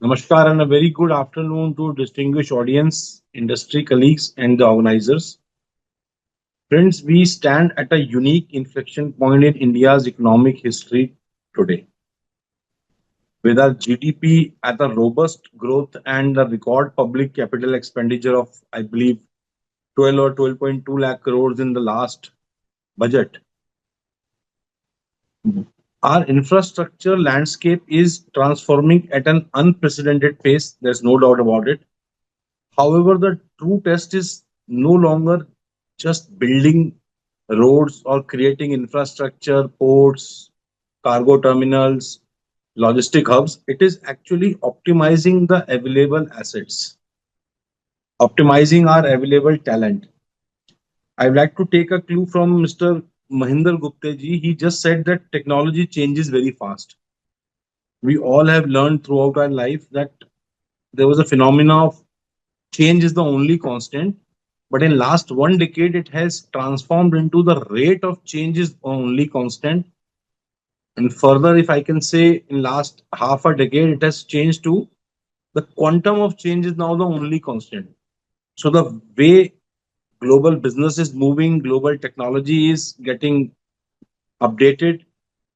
Namaskar and a very good afternoon to distinguished audience, industry colleagues, and the organizers. Friends, we stand at a unique inflection point in India's economic history today. With our GDP at a robust growth and a record public capital expenditure of, I believe, 12 or 12.2 lakh crores in the last budget, our infrastructure landscape is transforming at an unprecedented pace. There's no doubt about it. However, the true test is no longer just building roads or creating infrastructure, ports, cargo terminals, logistic hubs. It is actually optimizing the available assets, optimizing our available talent. I'd like to take a clue from Mr. Mahinder Gupta ji. He just said that technology changes very fast. We all have learned throughout our life that there was a phenomena of change is the only constant, but in last one decade it has transformed into the rate of change is only constant, and further if I can say in last half a decade it has changed to the quantum of change is now the only constant. So the way global business is moving, global technology is getting updated.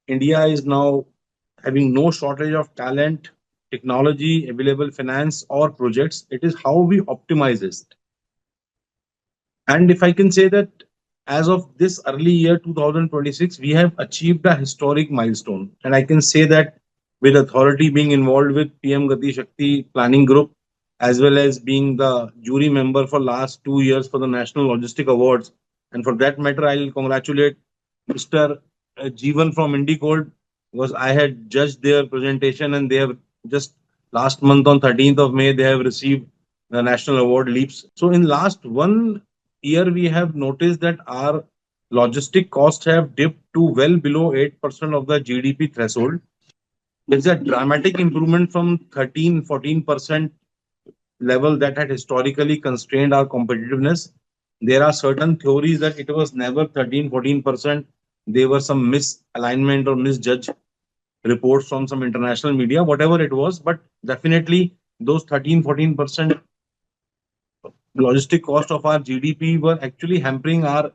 India is now having no shortage of talent, technology, available finance or projects. It is how we optimize it. And if I can say that as of this early year 2026, we have achieved a historic milestone. And I can say that with authority being involved with PM Gati Shakti planning group, as well as being the jury member for last 2 years for the National Logistic Awards. And for that matter, I'll congratulate Mr. Jeevan from Indicold because I had judged their presentation and they have just last month on 13th of May, they have received the national award leaps. So in last 1 year, we have noticed that our logistic costs have dipped to well below 8% of the GDP threshold. It's a dramatic improvement from 13-14% level that had historically constrained our competitiveness. There are certain theories that it was never 13-14%. There were some misalignment or misjudged reports from some international media, whatever it was, but definitely those 13-14% logistic cost of our GDP were actually hampering our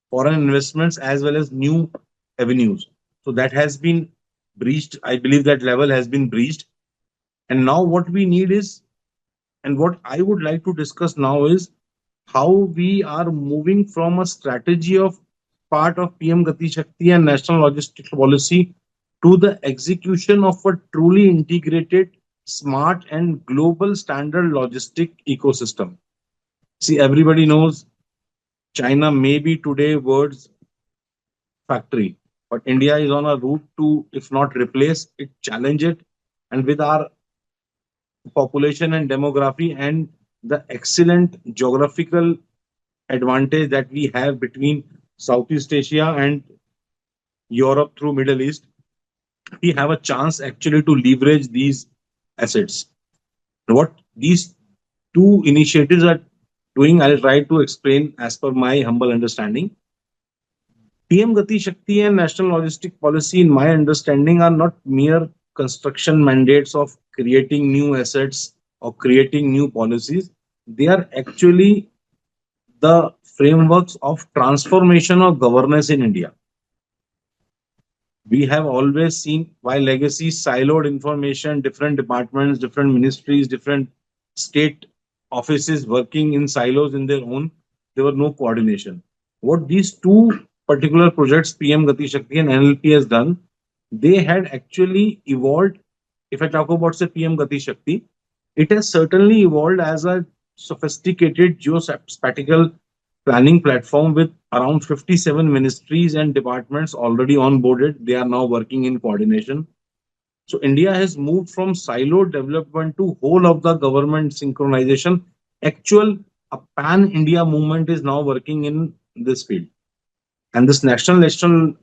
foreign investments as well as new avenues. So that has been breached. I believe that level has been breached. And now what we need is, and what I would like to discuss now is how we are moving from a strategy of part of PM Gati Shakti and National Logistics Policy to the execution of a truly integrated, smart, and global standard logistic ecosystem. See, everybody knows China may be today world's factory, but India is on a route to, if not replace it, challenge it. And with our population and demography and the excellent geographical advantage that we have between Southeast Asia and Europe through Middle East, we have a chance actually to leverage these assets. What these two initiatives are doing, I'll try to explain as per my humble understanding. PM Gati Shakti and National Logistic Policy, in my understanding, are not mere construction mandates of creating new assets or creating new policies. They are actually the frameworks of transformation of governance in India. We have always seen while legacy siloed information, different departments, different ministries, different state offices working in silos in their own, there was no coordination. What these two particular projects, PM Gati Shakti and NLP, has done, they had actually evolved. If I talk about say PM Gati Shakti, it has certainly evolved as a sophisticated geospatial planning platform with around 57 ministries and departments already onboarded. They are now working in coordination. So India has moved from siloed development to whole of the government synchronization. Actual a pan India movement is now working in this field. And this national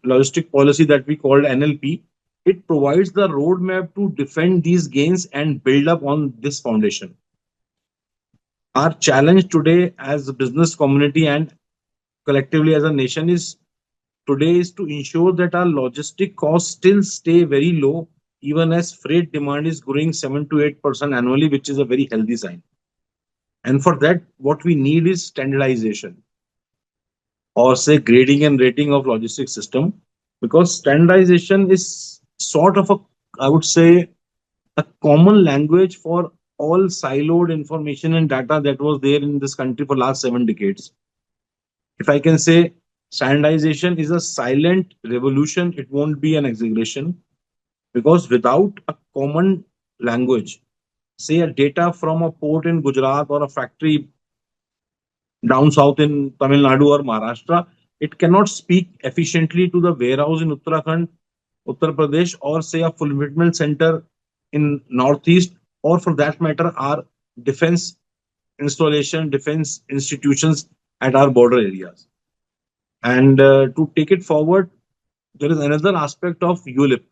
logistic policy that we called NLP, it provides the roadmap to defend these gains and build up on this foundation. Our challenge today as a business community and collectively as a nation is today is to ensure that our logistic costs still stay very low even as freight demand is growing 7 to 8% annually, which is a very healthy sign. And for that, what we need is standardization, or say grading and rating of logistics system, because standardization is sort of a, I would say, a common language for all siloed information and data that was there in this country for last 7 decades. If I can say, standardization is a silent revolution, it won't be an exaggeration, because without a common language, say a data from a port in Gujarat or a factory down south in Tamil Nadu or Maharashtra, it cannot speak efficiently to the warehouse in Uttarakhand, Uttar Pradesh, or say a fulfillment center in Northeast, or for that matter, our defense installation, defense institutions at our border areas. And to take it forward, there is another aspect of ULIP.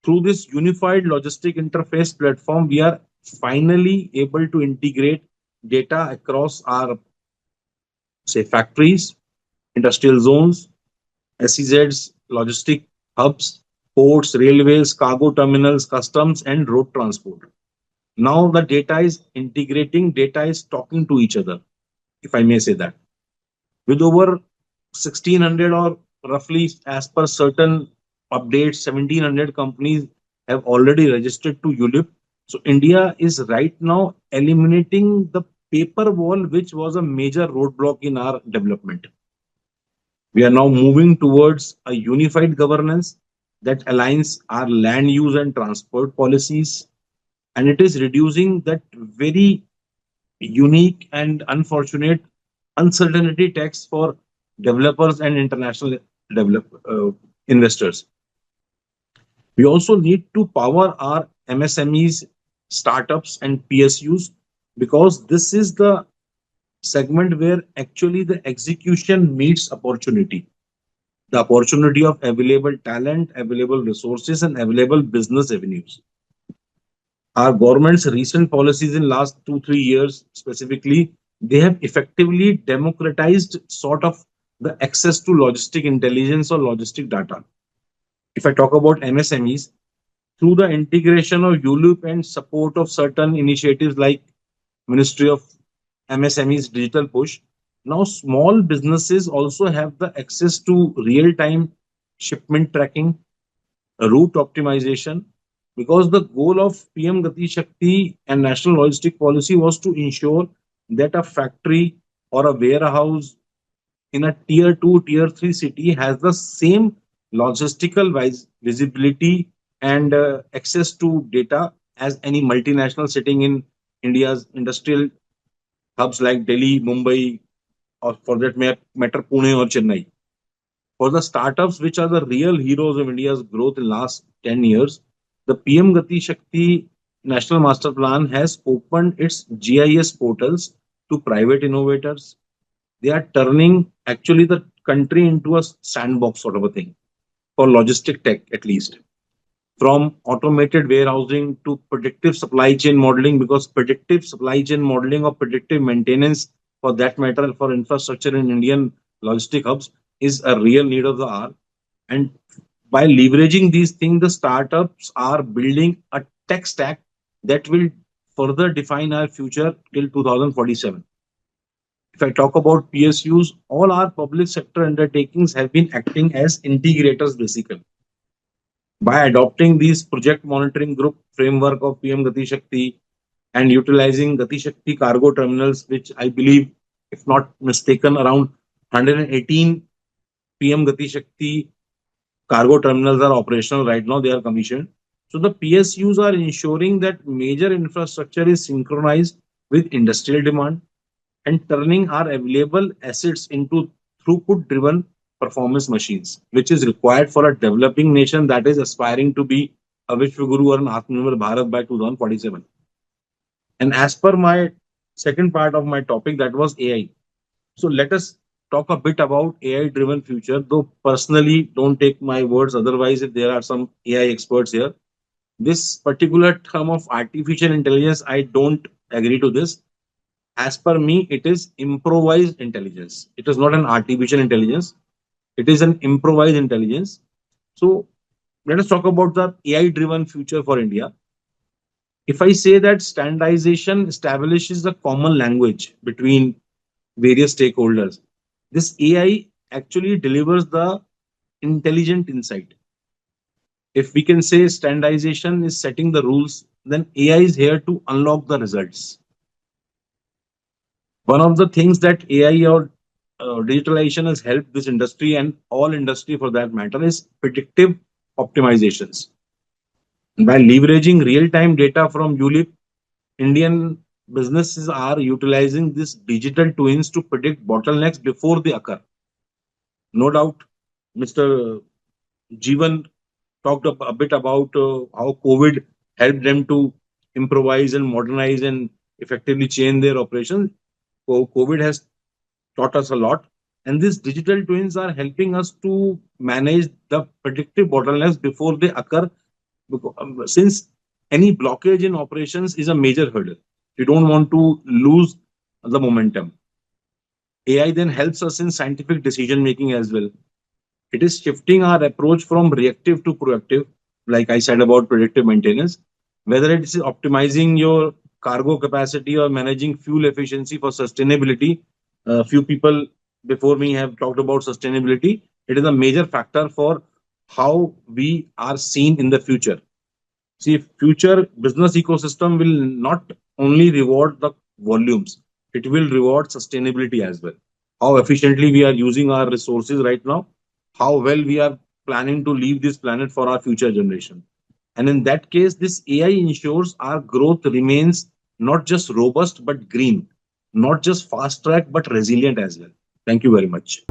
Through this unified logistic interface platform, we are finally able to integrate data across our, say, factories, industrial zones, SEZs, logistic hubs, ports, railways, cargo terminals, customs, and road transport. Now the data is integrating, data is talking to each other, if I may say that. With over 1600, or roughly as per certain updates, 1700 companies have already registered to ULIP. So India is right now eliminating the paper wall, which was a major roadblock in our development. We are now moving towards a unified governance that aligns our land use and transport policies, and it is reducing that very unique and unfortunate uncertainty tax for developers and international investors. We also need to power our MSMEs, startups, and PSUs, because this is the segment where actually the execution meets opportunity, the opportunity of available talent, available resources, and available business avenues. Our government's recent policies in last 2 3 years specifically, they have effectively democratized sort of the access to logistic intelligence or logistic data. If I talk about MSMEs, through the integration of ULUP and support of certain initiatives like Ministry of MSMEs digital push, now small businesses also have the access to real time shipment tracking, route optimization, because the goal of PM Gati Shakti and National Logistic Policy was to ensure that a factory or a warehouse in a tier 2, tier 3 city has the same logistical visibility and access to data as any multinational sitting in India's industrial hubs like Delhi, Mumbai, or for that matter, Pune or Chennai. For the startups, which are the real heroes of India's growth in last 10 years, the PM Gati Shakti National Master Plan has opened its GIS portals to private innovators. They are turning actually the country into a sandbox sort of a thing for logistic tech, at least. From automated warehousing to predictive supply chain modeling, because predictive supply chain modeling or predictive maintenance, for that matter, for infrastructure in Indian logistic hubs, is a real need of the hour. And by leveraging these things, the startups are building a tech stack that will further define our future till 2047. If I talk about PSUs, all our public sector undertakings have been acting as integrators basically. By adopting these project monitoring group framework of PM Gati Shakti and utilizing Gati Shakti cargo terminals, which I believe, if not mistaken, around 118 PM Gati Shakti cargo terminals are operational right now, they are commissioned. So the PSUs are ensuring that major infrastructure is synchronized with industrial demand and turning our available assets into throughput driven performance machines, which is required for a developing nation that is aspiring to be a Vishwaguru or an Atmanirbhar Bharat by 2047. And as per my second part of my topic, that was AI. So let us talk a bit about AI driven future, though personally don't take my words otherwise if there are some AI experts here. This particular term of artificial intelligence, I don't agree to this. As per me, it is improvised intelligence. It is not an artificial intelligence. It is an improvised intelligence. So Let us talk about the AI driven future for India. If I say that standardization establishes a common language between various stakeholders, this AI actually delivers the intelligent insight. If we can say standardization is setting the rules, then AI is here to unlock the results. One of the things that AI or digitalization has helped this industry and all industry for that matter is predictive optimizations. By leveraging real-time data from ULIP, Indian businesses are utilizing these digital twins to predict bottlenecks before they occur. No doubt, Mr. Jeevan talked a bit about how COVID helped them to improvise and modernize and effectively change their operations. COVID has taught us a lot. And these digital twins are helping us to manage the predictive bottlenecks before they occur. Since any blockage in operations is a major hurdle, we don't want to lose the momentum. AI then helps us in scientific decision making as well. It is shifting our approach from reactive to proactive, like I said about predictive maintenance, whether it is optimizing your cargo capacity or managing fuel efficiency for sustainability. A few people before me have talked about sustainability. It is a major factor for how we are seen in the future. See, future business ecosystem will not only reward the volumes, it will reward sustainability as well. How efficiently we are using our resources right now, how well we are planning to leave this planet for our future generation. And in that case, this AI ensures our growth remains not just robust but green, not just fast track but resilient as well. Thank you very much.